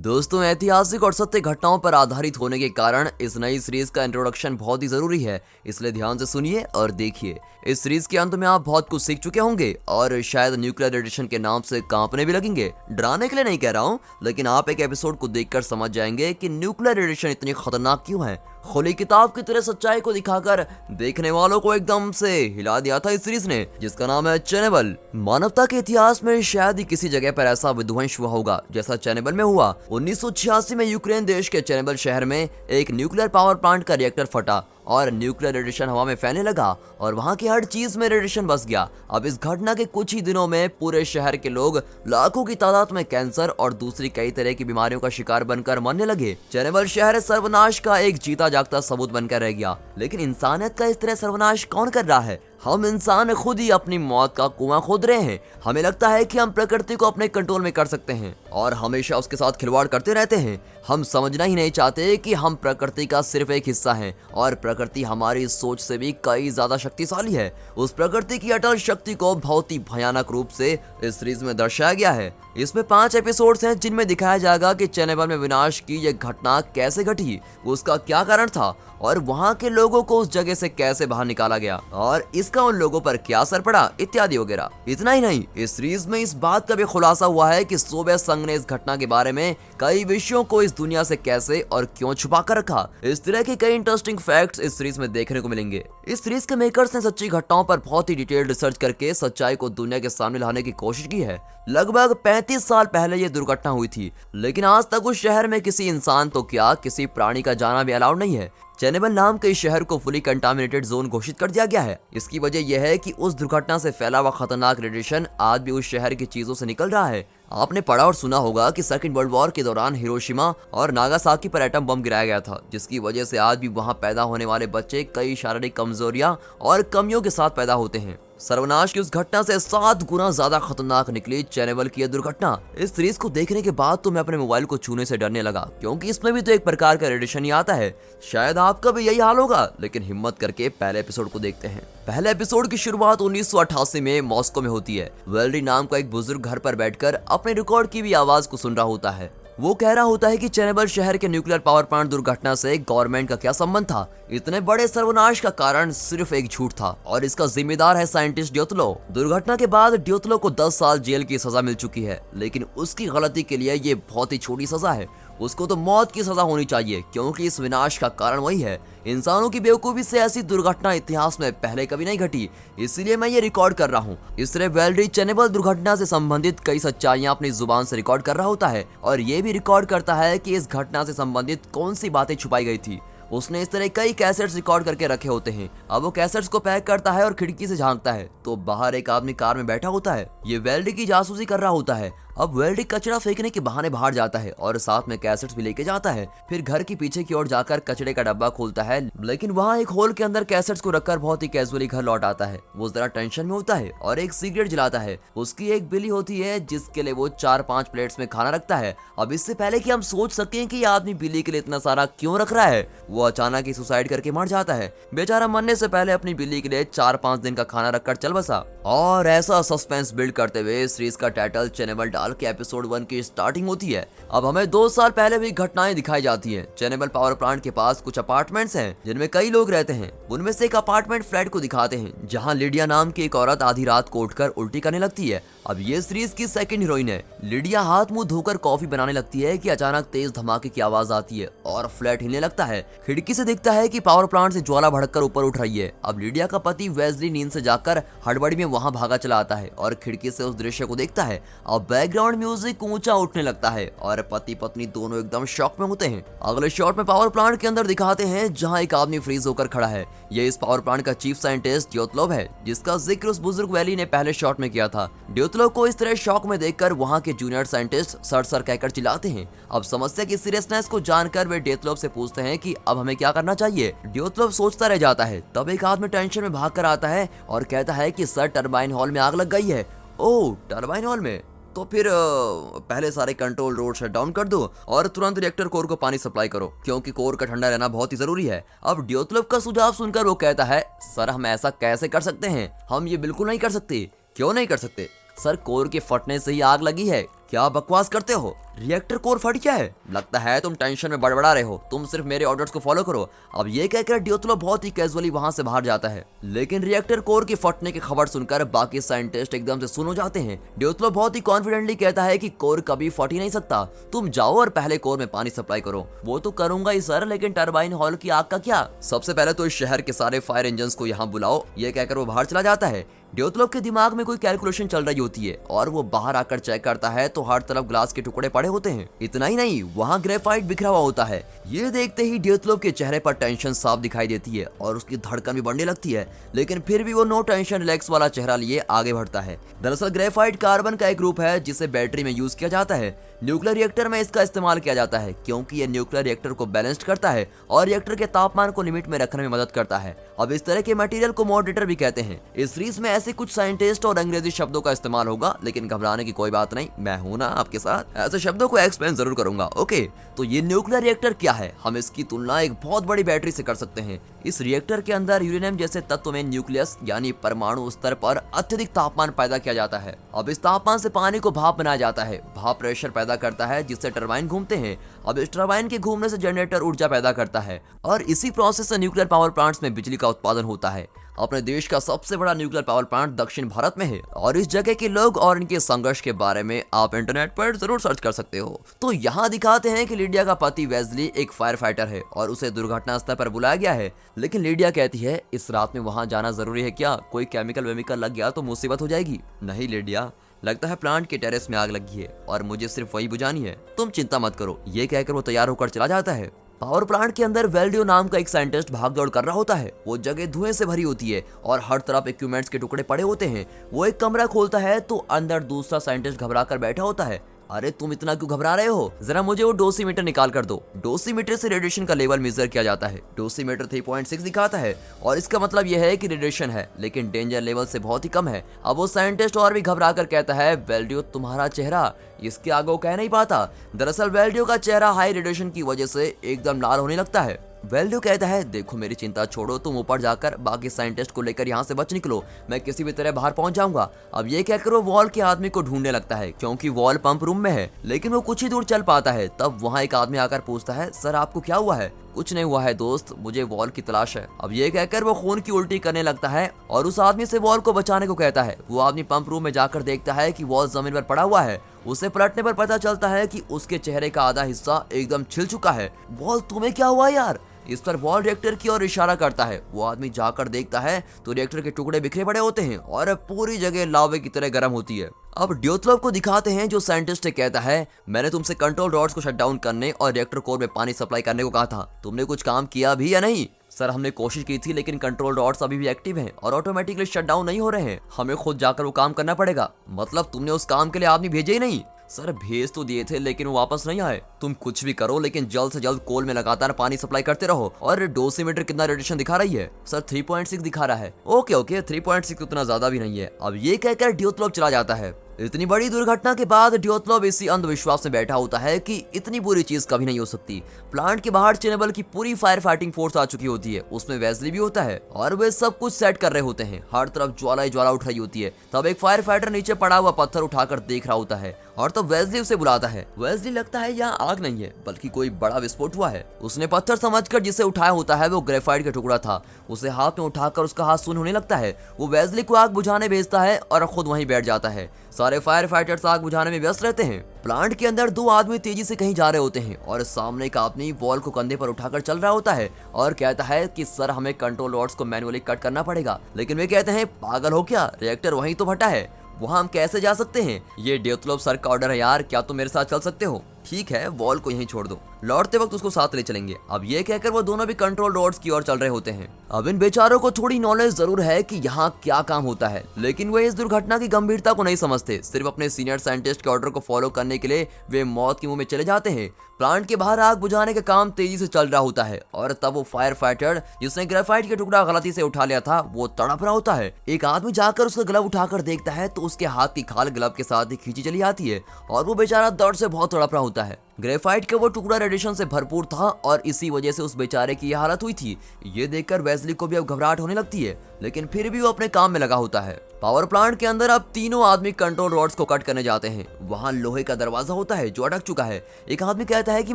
दोस्तों, ऐतिहासिक और सत्य घटनाओं पर आधारित होने के कारण इस नई सीरीज का इंट्रोडक्शन बहुत ही जरूरी है, इसलिए ध्यान से सुनिए और देखिए। इस सीरीज के अंत में आप बहुत कुछ सीख चुके होंगे और शायद न्यूक्लियर एडिशन के नाम से कांपने भी लगेंगे। डराने के लिए नहीं कह रहा हूँ, लेकिन आप एक एपिसोड को देखकर समझ जाएंगे कि न्यूक्लियर एडिशन इतनी खतरनाक क्यों है। खुली किताब की तरह सच्चाई को दिखाकर देखने वालों को एकदम से हिला दिया था इस सीरीज ने, जिसका नाम है चेरनोबिल। मानवता के इतिहास में शायद ही किसी जगह पर ऐसा विध्वंस हुआ होगा जैसा चेरनोबिल में हुआ। 1986 में यूक्रेन देश के चेरनोबिल शहर में एक न्यूक्लियर पावर प्लांट का रिएक्टर फटा और न्यूक्लियर रेडिएशन हवा में फैलने लगा और वहां की हर चीज में रेडिएशन बस गया। अब इस घटना के कुछ ही दिनों में पूरे शहर के लोग लाखों की तादाद में कैंसर और दूसरी कई तरह की बीमारियों का शिकार बनकर मरने लगे। चेरनोबिल शहर सर्वनाश का एक जीता जागता सबूत बनकर रह गया। लेकिन इंसानियत का इस तरह सर्वनाश कौन कर रहा है? हम इंसान खुद ही अपनी मौत का कुआं खोद रहे हैं। हमें लगता है कि हम प्रकृति को अपने कंट्रोल में कर सकते हैं और हमेशा उसके साथ खिलवाड़ करते रहते हैं। हम समझना ही नहीं चाहते कि हम प्रकृति का सिर्फ एक हिस्सा हैं और प्रकृति हमारी सोच से भी कई ज्यादा शक्तिशाली है। उस प्रकृति की अटल शक्ति को बहुत ही भयानक रूप से इस सीरीज में दर्शाया गया है। इसमें 5 एपिसोड्स हैं जिनमें दिखाया जाएगा कि चेरनोबिल में विनाश की यह घटना कैसे घटी, उसका क्या कारण था और वहां के लोगों को उस जगह से कैसे बाहर निकाला गया और इसका उन लोगों पर क्या असर पड़ा, इत्यादि वगैरह। इतना ही नहीं, इस सीरीज में इस बात का भी खुलासा हुआ है कि सोवियत संघ ने इस घटना के बारे में कई विषयों को इस दुनिया से कैसे और क्यों छुपा कर रखा। इस तरह के कई इंटरेस्टिंग फैक्ट्स इस सीरीज में देखने को मिलेंगे। इस सीरीज के मेकर्स ने सच्ची घटनाओं पर बहुत ही डिटेल्ड रिसर्च करके सच्चाई को दुनिया के सामने लाने की कोशिश की है। लगभग 35 साल पहले ये दुर्घटना हुई थी, लेकिन आज तक उस शहर में किसी इंसान तो क्या किसी प्राणी का जाना भी अलाउड नहीं है। चेरनोबिल नाम के इस शहर को फुली कंटामिनेटेड जोन घोषित कर दिया गया है। इसकी वजह यह है कि उस दुर्घटना से फैला हुआ खतरनाक रेडिएशन आज भी उस शहर की चीजों से निकल रहा है। आपने पढ़ा और सुना होगा कि सेकंड वर्ल्ड वॉर के दौरान हिरोशिमा और नागासाकी पर एटम बम गिराया गया था, जिसकी वजह से आज भी वहां पैदा होने वाले बच्चे कई शारीरिक कमजोरियां और कमियों के साथ पैदा होते हैं। सर्वनाश की उस घटना से 7 गुना ज्यादा खतरनाक निकली चेरनोबिल की यह दुर्घटना। इस सीरीज को देखने के बाद तो मैं अपने मोबाइल को छूने से डरने लगा, क्योंकि इसमें भी तो एक प्रकार का रेडिएशन ही आता है। शायद आपका भी यही हाल होगा, लेकिन हिम्मत करके पहले एपिसोड को देखते हैं। पहले एपिसोड की शुरुआत 1988 में मॉस्को में होती है। वेल्डी नाम का एक बुजुर्ग घर पर बैठकर अपने रिकॉर्ड की भी आवाज को सुन रहा होता है। वो कह रहा होता है कि चेरनोबिल शहर के न्यूक्लियर पावर प्लांट दुर्घटना से गवर्नमेंट का क्या संबंध था। इतने बड़े सर्वनाश का कारण सिर्फ एक झूठ था और इसका जिम्मेदार है साइंटिस्ट ड्योतलो। दुर्घटना के बाद ड्योतलो को 10 साल जेल की सजा मिल चुकी है, लेकिन उसकी गलती के लिए ये बहुत ही छोटी सजा है। उसको तो मौत की सजा होनी चाहिए, क्योंकि इस विनाश का कारण वही है। इंसानों की बेवकूफी से ऐसी दुर्घटना इतिहास में पहले कभी नहीं घटी, इसलिए मैं ये रिकॉर्ड कर रहा हूँ। इस तरह वेल्डी चेरनोबिल दुर्घटना से संबंधित कई सच्चाइयां अपनी जुबान से रिकॉर्ड कर रहा होता है और ये भी रिकॉर्ड करता है कि इस घटना से संबंधित कौन सी बातें छुपाई गई थी। उसने इस तरह कई कैसेट्स रिकॉर्ड करके रखे होते हैं। अब वो कैसेट्स को पैक करता है और खिड़की से झांकता है तो बाहर एक आदमी कार में बैठा होता है। ये वेल्डी की जासूसी कर रहा होता है। अब वेल्डी कचरा फेंकने के बहाने बाहर जाता है और साथ में कैसेट्स भी लेके जाता है। फिर घर की पीछे की ओर जाकर कचरे का डब्बा खोलता है, लेकिन वहाँ एक होल के अंदर कैसेट्स को रखकर बहुत ही कैजुअली घर लौट आता है। वो जरा टेंशन में होता है और एक सिगरेट जलाता है। उसकी एक बिल्ली होती है जिसके लिए वो 4-5 प्लेट्स में खाना रखता है। अब इससे पहले कि हम सोच सकें कि ये आदमी बिल्ली के लिए इतना सारा क्यों रख रहा है, वो अचानक ही सुसाइड करके मर जाता है। बेचारा मरने से पहले अपनी बिल्ली के लिए 4-5 दिन का खाना रखकर चल बसा। और ऐसा सस्पेंस बिल्ड करते हुए सीरीज का टाइटल चेरनोबिल डाल के एपिसोड 1 की स्टार्टिंग होती है। अब हमें 2 साल पहले भी घटनाएं दिखाई जाती हैं। चेरनोबिल पावर प्लांट के पास कुछ अपार्टमेंट्स हैं जिनमें कई लोग रहते हैं। उनमें से एक अपार्टमेंट फ्लैट को दिखाते हैं जहां लिडिया नाम की एक औरत आधी रात को उठकर उल्टी करने लगती है। अब ये सीरीज की सेकंड हीरोइन है। लिडिया हाथ मुंह धोकर कॉफी बनाने लगती है कि अचानक तेज धमाके की आवाज आती है और फ्लैट हिलने लगता है। खिड़की से दिखता है कि पावर प्लांट से ज्वाला भड़ककर ऊपर उठ रही है। अब लिडिया का पति वेस्ली नींद से जाकर हड़बड़ी में वहां भागा चला आता है और खिड़की से उस दृश्य को देखता है। अब बैकग्राउंड म्यूजिक ऊंचा उठने लगता है और पति पत्नी दोनों एकदम शॉक में होते हैं। अगले शॉट में पावर प्लांट के अंदर दिखाते हैं जहां एक आदमी फ्रीज होकर खड़ा है। ये इस पावर प्लांट का चीफ साइंटिस्ट ड्योतलोव है, जिसका जिक्र उस बुजुर्ग वैली ने पहले शॉट में किया था। ड्योतलोव को इस तरह शॉक में देखकर वहां के जूनियर साइंटिस्ट सर कहकर चिल्लाते हैं। अब समस्या की सीरियसनेस को जानकर वे ड्योतलोव से पूछते हैं कि अब हमें क्या करना चाहिए। ड्योतलोव सोचता रह जाता है। तब एक आदमी टेंशन में भाग कर आता है और कहता है कि सर, टरबाइन हॉल में आग लग गई है। ओह, टरबाइन हॉल में? तो फिर पहले सारे कंट्रोल रोड शट डाउन कर दो और तुरंत रिएक्टर कोर को पानी सप्लाई करो, क्योंकि कोर का ठंडा रहना बहुत ही जरूरी है। अब ड्योतलोव का सुझाव सुनकर वो कहता है, सर हम ऐसा कैसे कर सकते हैं? हम ये बिल्कुल नहीं कर सकते। क्यों नहीं कर सकते? सर, कोर के फटने से ही आग लगी है। क्या बकवास करते हो? रिएक्टर कोर फट गया है? लगता है तुम टेंशन में बड़बड़ा रहे हो, तुम सिर्फ मेरे ऑर्डर्स को फॉलो करो। अब ये कहकर ड्योतलोव बहुत ही कैजुअली वहां से बाहर जाता है। लेकिन रिएक्टर कोर के फटने की खबर सुनकर बाकी साइंटिस्ट एकदम से सुन हो जाते हैं। ड्योतलोव बहुत ही कॉन्फिडेंटली कहता है कि कोर कभी फट ही नहीं सकता, तुम जाओ और पहले कोर में पानी सप्लाई करो। वो तो करूंगा ही सर, लेकिन टरबाइन हॉल की आग का क्या? सबसे पहले तो इस शहर के सारे फायर इंजन को यहाँ बुलाओ। ये कहकर वो बाहर चला जाता है। ड्योतलोव के दिमाग में कोई कैलकुलेशन चल रही होती है और वो बाहर आकर चेक करता है तो हर तरफ ग्लास के टुकड़े पड़े होते हैं। इतना ही नहीं, वहाँ ग्रेफाइट बिखरा हुआ होता है। ये देखते ही ड्योतलोव के चेहरे पर टेंशन साफ दिखाई देती है और उसकी धड़कन भी बढ़ने लगती है, लेकिन फिर भी वो नो टेंशन रिलैक्स वाला चेहरा लिए आगे बढ़ता है। दरअसल ग्रेफाइट कार्बन का एक ग्रुप है जिसे बैटरी में यूज किया जाता है। न्यूक्लियर रिएक्टर में इसका इस्तेमाल किया जाता है क्योंकि ये न्यूक्लियर रिएक्टर को बैलेंस्ड करता है और रिएक्टर के तापमान को लिमिट में रखने में मदद करता है। अब इस तरह के मटेरियल को मॉडरेटर भी कहते हैं। इस सीरीज में ऐसे कुछ साइंटिस्ट और अंग्रेजी शब्दों का इस्तेमाल होगा, लेकिन घबराने की कोई बात नहीं, मैं हूं ना आपके साथ, ऐसे शब्दों को एक्सप्लेन जरूर करूंगा। ओके, तो ये न्यूक्लियर रिएक्टर क्या है? हम इसकी तुलना एक बहुत बड़ी बैटरी से कर सकते हैं। इस रिएक्टर के अंदर यूरेनियम जैसे तत्व में न्यूक्लियस यानी परमाणु स्तर पर अत्यधिक तापमान पैदा किया जाता है। अब इस तापमान से पानी को भाप बनाया जाता है। भाप प्रेशर पैदा करता है जिससे टरबाइन घूमते हैं। अब इस टरबाइन के घूमने से जनरेटर ऊर्जा पैदा करता है और इसी प्रोसेस से न्यूक्लियर पावर प्लांट्स में बिजली का उत्पादन होता है। अपने देश का सबसे बड़ा न्यूक्लियर पावर प्लांट दक्षिण भारत में है और इस जगह के लोग और इनके संघर्ष के बारे में आप इंटरनेट पर जरूर सर्च कर सकते हो। तो यहाँ दिखाते हैं कि लिडिया का पति वेस्ली एक फायर फाइटर है और उसे दुर्घटना स्थल पर बुलाया गया है। लेकिन लिडिया कहती है इस रात में वहाँ जाना जरूरी है क्या? कोई केमिकल वेमिकल लग गया तो मुसीबत हो जाएगी। नहीं लिडिया, लगता है प्लांट के टेरेस में आग लगी है और मुझे सिर्फ वही बुझानी है, तुम चिंता मत करो। ये कहकर वो तैयार होकर चला जाता है। पावर प्लांट के अंदर वेल्डियो नाम का एक साइंटिस्ट भाग दौड़ कर रहा होता है। वो जगह धुएं से भरी होती है और हर तरफ इक्विपमेंट्स के टुकड़े पड़े होते हैं। वो एक कमरा खोलता है तो अंदर दूसरा साइंटिस्ट घबरा कर बैठा होता है। अरे तुम इतना क्यों घबरा रहे हो? जरा मुझे वो डोसीमीटर निकाल कर दो। डोसीमीटर से रेडिएशन का लेवल मेजर किया जाता है। डोसीमीटर 3.6 दिखाता है और इसका मतलब यह है कि रेडिएशन है, लेकिन डेंजर लेवल से बहुत ही कम है। अब वो साइंटिस्ट और भी घबरा कर कहता है वेल्डियो तुम्हारा चेहरा इसके आगे वो कह नहीं पाता। दरअसल वेल्डियो का चेहरा हाई रेडिएशन की वजह से एकदम लाल होने लगता है। वेल्डियो कहता है देखो मेरी चिंता छोड़ो, तुम ऊपर जाकर बाकी साइंटिस्ट को लेकर यहाँ से बच निकलो, मैं किसी भी तरह बाहर पहुंच जाऊंगा। अब ये कहकर वो वॉल के आदमी को ढूंढने लगता है क्योंकि वॉल पंप रूम में है, लेकिन वो कुछ ही दूर चल पाता है। तब वहाँ एक आदमी आकर पूछता है सर आपको क्या हुआ है? कुछ नहीं हुआ है दोस्त, मुझे वॉल की तलाश है। अब ये कहकर वो खून की उल्टी करने लगता है और उस आदमी से वॉल को बचाने को कहता है। वो आदमी पंप रूम में जाकर देखता है कि वॉल जमीन पर पड़ा हुआ है। उसे पलटने पर पता चलता है कि उसके चेहरे का आधा हिस्सा एकदम छिल चुका है। वॉल तुम्हें क्या हुआ यार? इस पर वॉल रिएक्टर की ओर इशारा करता है। वो आदमी जाकर देखता है तो रिएक्टर के टुकड़े बिखरे पड़े होते हैं और पूरी जगह लावे की तरह गर्म होती है। अब ड्योतलोव को दिखाते हैं जो साइंटिस्ट कहता है मैंने तुमसे कंट्रोल रॉड्स को शट डाउन करने और रिएक्टर कोर में पानी सप्लाई करने को कहा था, तुमने कुछ काम किया भी या नहीं? सर हमने कोशिश की थी लेकिन कंट्रोल रॉड्स अभी भी एक्टिव हैं और ऑटोमेटिकली शट डाउन नहीं हो रहे हैं, हमें खुद जाकर वो काम करना पड़ेगा। मतलब तुमने उस काम के लिए आदमी भेजे ही नहीं? सर भेज तो दिए थे लेकिन वो वापस नहीं आए। तुम कुछ भी करो लेकिन जल्द से जल्द कोल में लगातार पानी सप्लाई करते रहो। और डोसीमीटर कितना रेडिएशन दिखा रही है? सर 3.6 दिखा रहा है। ओके 3.6 उतना ज्यादा भी नहीं है। अब ये कहकर ड्योतलोव चला जाता है। इतनी बड़ी दुर्घटना के बाद ड्योतलोव इसी अंधविश्वास में बैठा होता है कि इतनी बुरी चीज कभी नहीं हो सकती। प्लांट के बाहर चेनेबल की पूरी फायर फाइटिंग फोर्स आ चुकी होती है, उसमें वेस्ली भी होता है और वे सब कुछ सेट कर रहे होते हैं। हर तरफ ज्वाला ही ज्वाला उठ रही होती है। तब एक फायर फाइटर नीचे पड़ा हुआ पत्थर उठाकर देख रहा होता है और तब वेस्ली उसे बुलाता है। वेस्ली लगता है यहाँ आग नहीं है बल्कि कोई बड़ा विस्फोट हुआ है। उसने पत्थर समझकर जिसे उठाया होता है वो ग्रेफाइट का टुकड़ा था। उसे हाथ में उठाकर उसका हाथ सुन्न होने लगता है। वो वेस्ली को आग बुझाने भेजता है और खुद वहीं बैठ जाता है। सारे फायर फाइटर्स आग बुझाने में व्यस्त रहते हैं। प्लांट के अंदर दो आदमी तेजी से कहीं जा रहे होते हैं और सामने का आदमी वॉल को कंधे पर उठाकर चल रहा होता है और कहता है कि सर हमें कंट्रोल रॉड्स को मैनुअली कट करना पड़ेगा। लेकिन वे कहते हैं पागल हो क्या, रिएक्टर वहीं तो फटा है, वहां हम कैसे जा सकते हैं? ये ड्योतलोव सर का ऑर्डर है यार, क्या तुम मेरे साथ चल सकते हो? ठीक है, वॉल को यहीं छोड़ दो, लौटते वक्त उसको साथ ले चलेंगे। अब ये कहकर वो दोनों भी कंट्रोल रॉड्स की ओर चल रहे होते हैं। अब इन बेचारों को थोड़ी नॉलेज जरूर है कि यहाँ क्या काम होता है, लेकिन वे इस दुर्घटना की गंभीरता को नहीं समझते। सिर्फ अपने सीनियर साइंटिस्ट के ऑर्डर को फॉलो करने के लिए वे मौत के मुंह में चले जाते हैं। प्लांट के बाहर आग बुझाने का काम तेजी से चल रहा होता है और तब वो फायर फाइटर जिसने ग्रेफाइट के टुकड़ा गलती से उठा लिया था वो तड़प रहा होता है। एक आदमी जाकर उसका ग्लव उठाकर देखता है तो उसके हाथ की खाल ग्लव के साथ ही खींची चली आती है और वो बेचारा दर्द से बहुत तड़प रहा होता है। ग्रेफाइट का वो टुकड़ा रेडिएशन से भरपूर था और इसी वजह से उस बेचारे की यह हालत हुई थी। ये देखकर वेस्ली को भी अब घबराहट होने लगती है, लेकिन फिर भी वो अपने काम में लगा होता है। पावर प्लांट के अंदर अब तीनों आदमी कंट्रोल रॉड्स को कट करने जाते हैं। वहाँ लोहे का दरवाजा होता है जो अटक चुका है। एक आदमी कहता है कि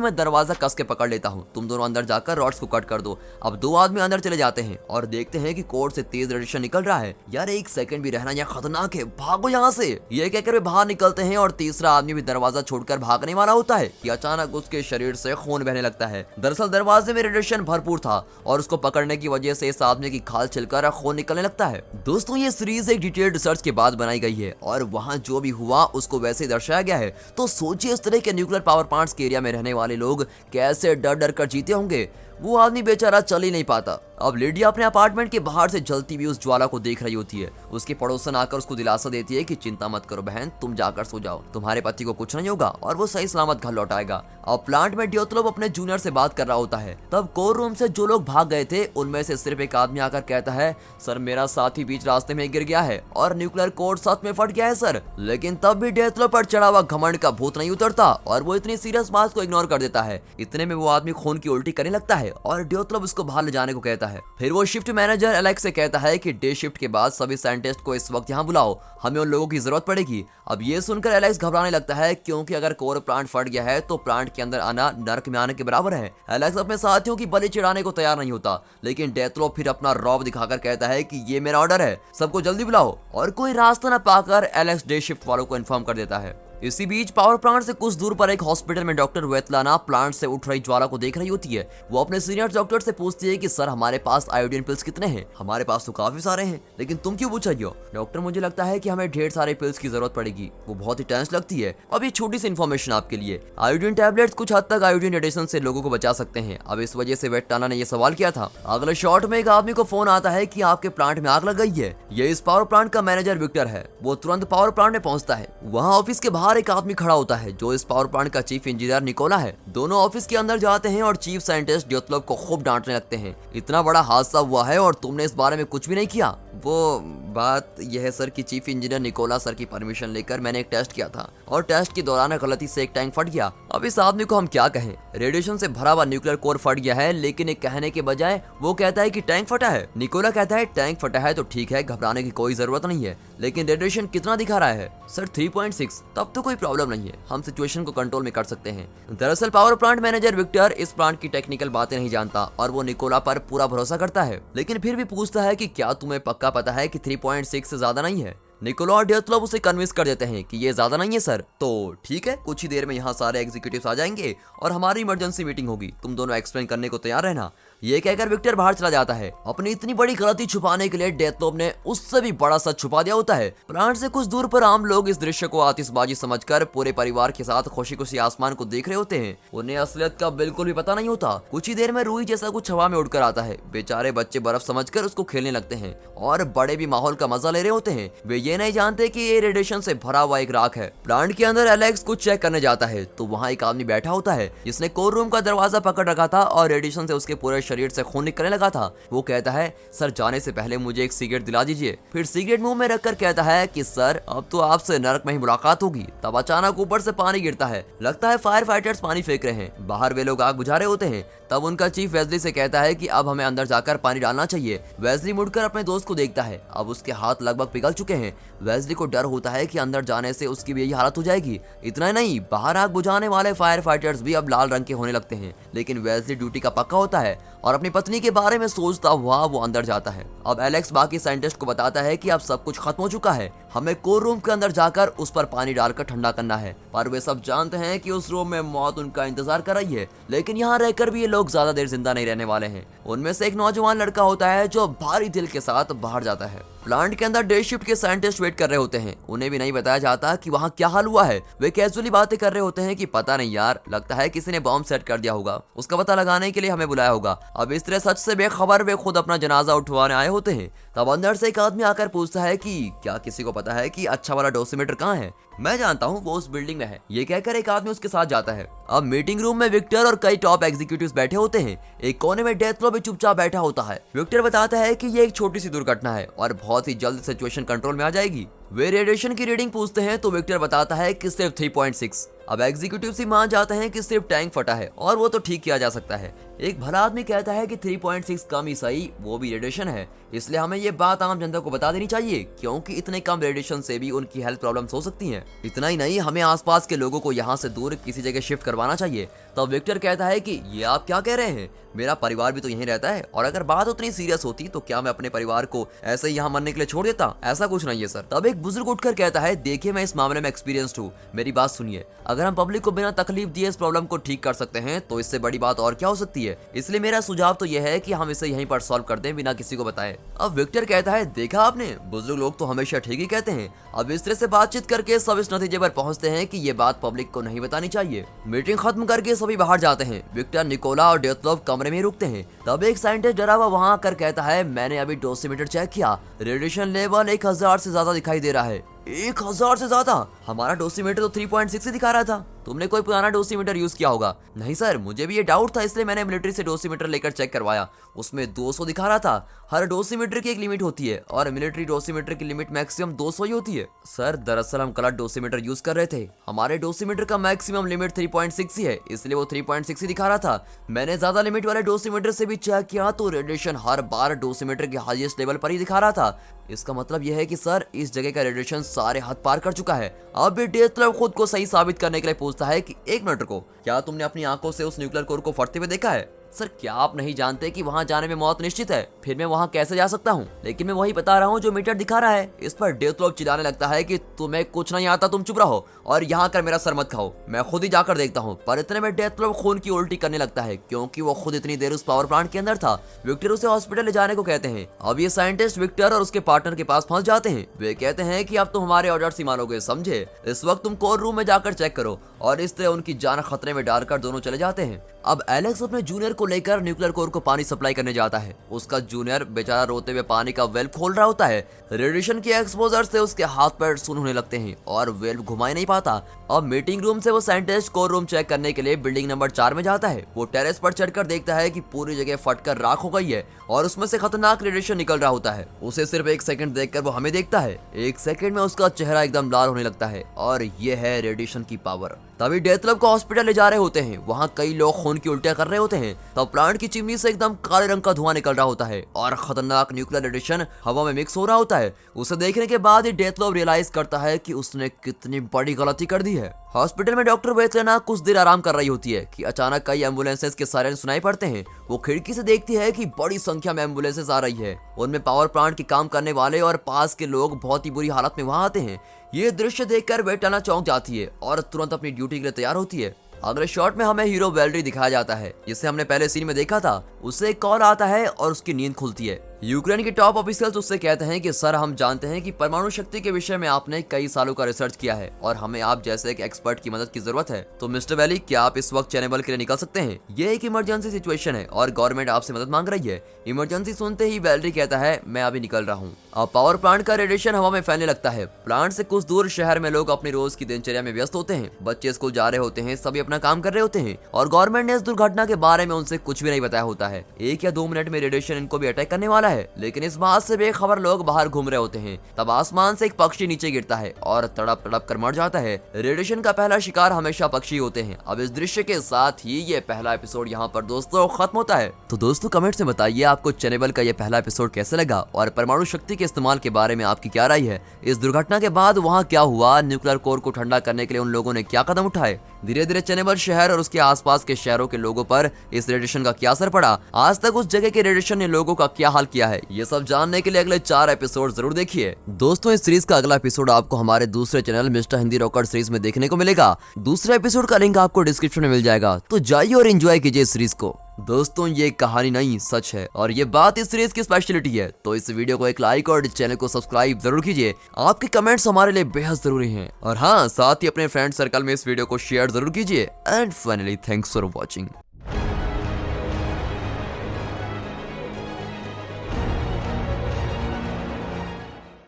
मैं दरवाजा कस के पकड़ लेता हूँ, तुम दोनों अंदर जाकर रॉड्स को कट कर दो। अब दो आदमी अंदर चले जाते हैं और देखते हैं कि कोर्ट से तेज रेडिएशन निकल रहा है। यार एक सेकंड भी रहना यहाँ खतरनाक है, भागो यहाँ से, ये कहकर वे बाहर निकलते हैं और तीसरा आदमी भी दरवाजा छोड़कर भागने वाला होता है कि अचानक उसके शरीर से खून बहने लगता है। दरअसल दरवाजे में रेडिएशन भरपूर था और उसको पकड़ने की वजह से इस आदमी की खाल छिलकर खून निकलने लगता है। दोस्तों ये सीरीज एक डिटेल्ड रिसर्च के बाद बनाई गई है और वहाँ जो भी हुआ उसको वैसे ही दर्शाया गया है। तो सोचिए इस तरह के न्यूक्लियर पावर प्लांट्स के एरिया में रहने वाले लोग कैसे डर डर कर जीते होंगे। वो आदमी बेचारा चल ही नहीं पाता। अब लिडिया अपने अपार्टमेंट के बाहर से जलती हुई उस ज्वाला को देख रही होती है। उसकी पड़ोसन आकर उसको दिलासा देती है कि चिंता मत करो बहन, तुम जाकर सो जाओ, तुम्हारे पति को कुछ नहीं होगा और वो सही सलामत घर लौट आएगा। अब प्लांट में ड्योतलोव अपने जूनियर से बात कर रहा होता है। तब कोर रूम से जो लोग भाग गए थे उनमें से सिर्फ एक आदमी आकर कहता है, सर मेरा साथी बीच रास्ते में गिर गया है और न्यूक्लियर कोड साथ में फट गया है सर। लेकिन तब भी ड्योतलोव पर चढ़ा हुआ घमंड का भूत नहीं उतरता और वो इतनी सीरियस बात को इग्नोर कर देता है। इतने में वो आदमी खून की उल्टी करने लगता है और ड्योतलोव उसको बाहर ले जाने को कहता है। फिर वो शिफ्ट मैनेजर एलेक्स से कहता है कि डे शिफ्ट के बाद सभी साइंटिस्ट को इस वक्त यहाँ बुलाओ, हमें उन लोगों की जरूरत पड़ेगी। अब ये सुनकर एलेक्स घबराने लगता है क्योंकि अगर कोर प्लांट फट गया है तो प्लांट के अंदर आना नर्क में आने के बराबर है। एलेक्स अपने साथियों की बलि चढ़ाने को तैयार नहीं होता, लेकिन ड्योतलोव फिर अपना रौब दिखाकर कहता है कि ये मेरा ऑर्डर है, सबको जल्दी बुलाओ। और कोई रास्ता न पाकर एलेक्स डे शिफ्ट वालों को इन्फॉर्म कर देता है। इसी बीच पावर प्लांट से कुछ दूर पर एक हॉस्पिटल में डॉक्टर वेतलाना प्लांट से उठ रही ज्वाला को देख रही होती है। वो अपने सीनियर डॉक्टर से पूछती है कि सर हमारे पास आयोडीन पिल्स कितने हैं? हमारे पास तो काफी सारे हैं, लेकिन तुम क्यों पूछ रही हो? डॉक्टर मुझे लगता है कि हमें ढेर सारे पिल्स की जरूरत पड़ेगी। वो बहुत ही टेंस लगती है। अब ये छोटी सी इन्फॉर्मेशन आपके लिए, आयोडीन टैबलेट्स कुछ हद तक आयोडीन रेडिएशन से लोगों को बचा सकते हैं। अब इस वजह से वेतलाना ने यह सवाल किया था। अगले शॉट में एक आदमी को फोन आता है कि आपके प्लांट में आग लग गई है। ये इस पावर प्लांट का मैनेजर विक्टर है। वो तुरंत पावर प्लांट में पहुंचता है। वहाँ ऑफिस के बाहर एक आदमी खड़ा है जो इस पावर प्लांट का चीफ इंजीनियर निकोला है। दोनों ऑफिस के अंदर जाते हैं और चीफ साइंटिस्ट ड्योतलोव को खूब डांटने लगते हैं। इतना बड़ा हादसा हुआ है और तुमने इस बारे में कुछ भी नहीं किया। वो बात यह है सर कि चीफ इंजीनियर निकोला सर की परमिशन लेकर मैंने एक टेस्ट किया था और टेस्ट के दौरान गलती से एक टैंक फट गया। अब इस आदमी को हम क्या कहें, रेडिएशन से भरा हुआ न्यूक्लियर कोर फट गया है, लेकिन एक कहने के बजाय वो कहता है कि टैंक फटा है। निकोला कहता है टैंक फटा है तो ठीक है, घबराने की कोई जरूरत नहीं है, लेकिन रेडिएशन कितना दिखा रहा है? सर 3.6, तब तो कोई प्रॉब्लम नहीं है, हम सिचुएशन को कंट्रोल में कर सकते हैं। दरअसल पावर प्लांट मैनेजर विक्टर इस प्लांट की टेक्निकल बातें नहीं जानता और वो निकोला पर पूरा भरोसा करता है, लेकिन फिर भी पूछता है कि क्या तुम्हें पक्का पता है कि 3.6 से ज्यादा नहीं है? निकोला और ड्योतलोव उसे कन्विंस कर देते हैं कि ये ज्यादा नहीं है सर। तो ठीक है, कुछ ही देर में यहाँ सारे एग्जीक्यूटिव्स आ जाएंगे और हमारी इमरजेंसी मीटिंग होगी, तुम दोनों एक्सप्लेन करने को तैयार रहना। ये कहकर विक्टर बाहर चला जाता है। अपनी इतनी बड़ी गलती छुपाने के लिए ड्योतलोव ने उससे भी बड़ा सच छुपा दिया होता है। प्लांट से कुछ दूर पर आम लोग इस दृश्य को आतिशबाजी समझकर पूरे परिवार के साथ खुशी खुशी आसमान को देख रहे होते हैं। उन्हें असलियत का बिल्कुल भी पता नहीं होता। कुछ ही देर में रूई जैसा कुछ हवा में उड़कर आता है। बेचारे बच्चे बर्फ समझकर उसको खेलने लगते हैं और बड़े भी माहौल का मजा ले रहे होते हैं। वे ये नहीं जानते कि ये रेडिएशन से भरा हुआ एक राख है। प्लांट के अंदर एलेक्स कुछ चेक करने जाता है तो वहाँ एक आदमी बैठा होता है जिसने कोर रूम का दरवाजा पकड़ रखा था और रेडिएशन से उसके पूरे शरीर से खून निकलने लगा था। वो कहता है सर जाने से पहले मुझे एक सिगरेट दिला दीजिए। फिर सिगरेट मुंह में रखकर कहता है कि सर अब तो आपसे नरक में ही मुलाकात होगी। तब अचानक ऊपर से पानी गिरता है। लगता है फायर फाइटर्स पानी फेंक रहे हैं। बाहर वे लोग आग बुझा रहे होते हैं। तब उनका चीफ वेस्ली से कहता है कि अब हमें अंदर जाकर पानी डालना चाहिए। वेस्ली मुड़कर अपने दोस्त को देखता है। अब उसके हाथ लगभग पिघल चुके हैं। वेस्ली को डर होता है कि अंदर जाने से उसकी भी यही हालत हो जाएगी। इतना ही नहीं, बाहर आग बुझाने वाले फायर फाइटर्स भी अब लाल रंग के होने लगते हैं। लेकिन वेस्ली ड्यूटी का पक्का होता है और अपनी पत्नी के बारे में सोचता हुआ वो अंदर जाता है। अब एलेक्स बाकी साइंटिस्ट को बताता है कि अब सब कुछ खत्म हो चुका है, हमें कोर रूम के अंदर जाकर उस पर पानी डालकर ठंडा करना है। पर वे सब जानते हैं कि उस रूम में मौत उनका इंतजार कर रही है, लेकिन यहाँ रहकर भी ये लोग ज्यादा देर जिंदा नहीं रहने वाले हैं। उनमें से एक नौजवान लड़का होता है जो भारी दिल के साथ बाहर जाता है। प्लांट के अंदर डे शिफ्ट के साइंटिस्ट वेट कर रहे होते हैं। उन्हें भी नहीं बताया जाता कि वहाँ क्या हाल हुआ है। वे कैजुअली बातें कर रहे होते हैं कि पता नहीं यार, लगता है किसी ने बॉम्ब सेट कर दिया होगा, उसका पता लगाने के लिए हमें बुलाया होगा। अब इस तरह सच से बेखबर वे खुद अपना जनाजा उठवाने आए होते हैं। तब अंदर से एक आदमी आकर पूछता है कि क्या किसी को पता है कि अच्छा वाला डोसीमीटर कहाँ है? मैं जानता हूँ, वो उस बिल्डिंग में है। ये कहकर एक आदमी उसके साथ जाता है। अब मीटिंग रूम में विक्टर और कई टॉप एग्जीक्यूटिव्स बैठे होते हैं। एक कोने में ड्योतलोव भी चुपचाप बैठा होता है। विक्टर बताता है कि ये एक छोटी सी दुर्घटना है और बहुत ही जल्द सिचुएशन कंट्रोल में आ जाएगी। वे रेडिएशन की रीडिंग पूछते हैं तो विक्टर बताता है कि सिर्फ 3.6। अब एग्जीक्यूटिव ही मान जाते हैं कि सिर्फ टैंक फटा है और वो तो ठीक किया जा सकता है। एक भला आदमी कहता है कि 3.6 कम ही सही, वो भी रेडिएशन है, इसलिए हमें ये बात आम जनता को बता देनी चाहिए क्योंकि इतने कम रेडिएशन से भी उनकी हेल्थ प्रॉब्लम्स हो सकती हैं। इतना ही नहीं, हमें आसपास के लोगों को यहाँ से दूर किसी जगह शिफ्ट करवाना चाहिए। तब विक्टर कहता है कि ये आप क्या कह रहे हैं, मेरा परिवार भी तो यहीं रहता है और अगर बात उतनी सीरियस होती तो क्या मैं अपने परिवार को ऐसे ही यहाँ मरने के लिए छोड़ देता? ऐसा कुछ नहीं है सर। तब एक बुजुर्ग उठकर कहता है, देखिए मैं इस मामले में एक्सपीरियंस्ड हूँ, मेरी बात सुनिए। अगर हम पब्लिक को बिना तकलीफ दिए इस प्रॉब्लम को ठीक कर सकते हैं तो इससे बड़ी बात और क्या हो सकती है। इसलिए मेरा सुझाव तो यह है कि हम इसे यहीं पर सॉल्व कर दें बिना किसी को बताए। अब विक्टर कहता है, देखा आपने, बुजुर्ग लोग तो हमेशा ठीक ही कहते हैं। अब इस तरह से बातचीत करके सब इस नतीजे पर पहुंचते हैं कि ये बात पब्लिक को नहीं बतानी चाहिए। मीटिंग खत्म करके सभी बाहर जाते हैं। विक्टर, निकोला और डेथलोव कमरे में रुकते हैं। तब एक साइंटिस्ट डरा हुआ वहां आकर कहता है, मैंने अभी डोसीमीटर चेक किया, रेडिएशन लेवल 1000 से ज्यादा दिखाई दे रहा है। 1000 से ज्यादा? हमारा डोसीमीटर तो 3.6 ही दिखा रहा था। तुमने कोई पुराना डोसीमीटर यूज किया होगा। नहीं सर, मुझे भी ये डाउट था, इसलिए मैंने मिलिट्री से डोसीमीटर लेकर चेक करवाया। उसमें 200 दिखा रहा था। हर डोसीमीटर की एक लिमिट होती है और मिलिट्री डोसीमीटर की लिमिट मैक्सिमम 200 ही होती है। सर दरअसल हम गलत डोसीमीटर यूज कर रहे थे। हमारे डोसीमीटर का मैक्सिमम लिमिट 3.6 ही है, इसलिए वो 3.6 ही दिखा रहा था। मैंने ज्यादा लिमिट वाले डोसीमीटर से भी चेक किया तो रेडिएशन हर बार डोसीमीटर के हाईएस्ट लेवल पर ही दिखा रहा था। इसका मतलब यह है कि सर इस जगह का रेडिएशन सारे हद पार कर चुका है। अब भी डेथलोव खुद को सही साबित करने के लिए पूछता है कि एक मिनट को, क्या तुमने अपनी आंखों से उस न्यूक्लियर कोर को फटते हुए देखा है? सर क्या आप नहीं जानते कि वहां जाने में मौत निश्चित है? फिर मैं वहां कैसे जा सकता हूं? लेकिन मैं वही बता रहा हूं जो मीटर दिखा रहा है। इस पर डेथलोव चिल्लाने लगता है कि तुम्हें कुछ नहीं आता, तुम चुप रहो और यहाँ कर मेरा सर मत खाओ, मैं खुद ही जाकर देखता हूँ। पर इतने में डेथलोव खून की उल्टी करने लगता है क्योंकि वो खुद इतनी देर उस पावर प्लांट के अंदर था। विक्टर उसे हॉस्पिटल ले जाने को कहते हैं। अब ये साइंटिस्ट विक्टर और उसके पार्टनर के पास पहुंच जाते हैं। वे कहते हैं कि अब तुम हमारे ऑर्डर ही मानोगे, समझे? इस वक्त तुम कोर रूम में जाकर चेक करो और इस तरह उनकी जान खतरे में डालकर दोनों चले जाते हैं। अब एलेक्स अपने जूनियर को लेकर न्यूक्लियर कोर को पानी सप्लाई करने जाता है। उसका जूनियर बेचारा रोते हुए पानी का वेल्व खोल रहा होता है। रेडिएशन के एक्सपोजर से उसके हाथ पैर सुन्न होने लगते हैं और वेल्व घुमा ही नहीं पाता। अब मीटिंग रूम से वो साइंटिस्ट कोर रूम चेक करने के लिए बिल्डिंग नंबर 4 में जाता है। वो टेरेस पर चढ़कर देखता है कि पूरी जगह फटकर राख हो गई है और उसमें से खतरनाक रेडिएशन निकल रहा होता है। उसे सिर्फ 1 सेकंड देखकर वो हमें देखता है। 1 सेकंड में उसका चेहरा एकदम लाल होने लगता है और ये है रेडिएशन की पावर। तभी डेथलोव को हॉस्पिटल ले जा रहे होते हैं। वहाँ कई लोग खून की उल्टियां कर रहे होते हैं। तब प्लांट की चिमनी से एकदम काले रंग का धुआं निकल रहा होता है और खतरनाक न्यूक्लियर रेडिएशन हवा में मिक्स हो रहा होता है। उसे देखने के बाद ही डेथलोव रियलाइज करता है कि उसने कितनी बड़ी गलती कर दी है। हॉस्पिटल में डॉक्टर वेतलेना कुछ देर आराम कर रही होती है कि अचानक कई एम्बुलेंसेस के सायरन सुनाई पड़ते हैं। वो खिड़की से देखती है कि बड़ी संख्या में एम्बुलेंसेस आ रही है। उनमें पावर प्लांट के काम करने वाले और पास के लोग बहुत ही बुरी हालत में वहां आते हैं। ये दृश्य देखकर वेतलेना चौंक जाती है और तुरंत अपनी ड्यूटी के लिए तैयार होती है। अगले शॉट में हमें हीरो वेलरी दिखाया जाता है, जिसे हमने पहले सीन में देखा था। उसे एक कॉल आता है और उसकी नींद खुलती है। यूक्रेन के टॉप ऑफिशियल्स उससे कहते हैं कि सर हम जानते हैं कि परमाणु शक्ति के विषय में आपने कई सालों का रिसर्च किया है और हमें आप जैसे एक एक्सपर्ट की मदद की जरूरत है। तो मिस्टर वैली, क्या आप इस वक्त चैनेबल के लिए निकल सकते हैं? ये एक इमरजेंसी सिचुएशन है और गवर्नमेंट आपसे मदद मांग रही है। इमरजेंसी सुनते ही वेलरी कहता है, मैं अभी निकल रहा हूँ। अब पावर प्लांट का रेडिएशन हवा में फैलने लगता है। प्लांट से कुछ दूर शहर में लोग अपनी रोज की दिनचर्या में व्यस्त होते हैं। बच्चे स्कूल जा रहे होते हैं, सभी अपना काम कर रहे होते हैं और गवर्नमेंट ने इस दुर्घटना के बारे में उनसे कुछ भी नहीं बताया होता है। 1 या 2 मिनट में रेडिएशन इनको भी अटैक करने वाला है, लेकिन इस बात से बेखबर लोग बाहर घूम रहे होते हैं। तब आसमान से एक पक्षी नीचे गिरता है और तड़प तड़प कर मर जाता है। रेडिएशन का पहला शिकार हमेशा पक्षी होते हैं। अब इस दृश्य के साथ ही ये पहला एपिसोड यहाँ पर दोस्तों खत्म होता है। तो दोस्तों कमेंट से बताइए आपको चैनेबल का ये पहला एपिसोड कैसे लगा और परमाणु शक्ति के इस्तेमाल के बारे में आपकी क्या राय है। इस दुर्घटना के बाद वहाँ क्या हुआ, न्यूक्लियर कोर को ठंडा करने के लिए उन लोगों ने क्या कदम उठाए, धीरे धीरे चैनेबल शहर और उसके आसपास के शहरों के लोगों पर इस रेडिएशन का क्या असर पड़ा, आज तक उस जगह के रेडिएशन ने लोगों का क्या हाल किया है, ये सब जानने के लिए अगले 4 एपिसोड जरूर देखिए। दोस्तों इस सीरीज का अगला एपिसोड आपको हमारे दूसरे channel mister Hindi rocker series में देखने को मिलेगा। दूसरे एपिसोड का लिंक आपको डिस्क्रिप्शन में मिल जाएगा, तो जाइए और एंजॉय कीजिए इस सीरीज को। दोस्तों ये कहानी नहीं सच है और ये बात इस सीरीज की स्पेशलिटी है। तो इस वीडियो को एक लाइक और चैनल को सब्सक्राइब जरूर कीजिए। आपके कमेंट्स हमारे लिए बेहद जरूरी हैं और हाँ साथ ही अपने फ्रेंड सर्कल में इस वीडियो को शेयर जरूर कीजिए। And finally thanks for watching.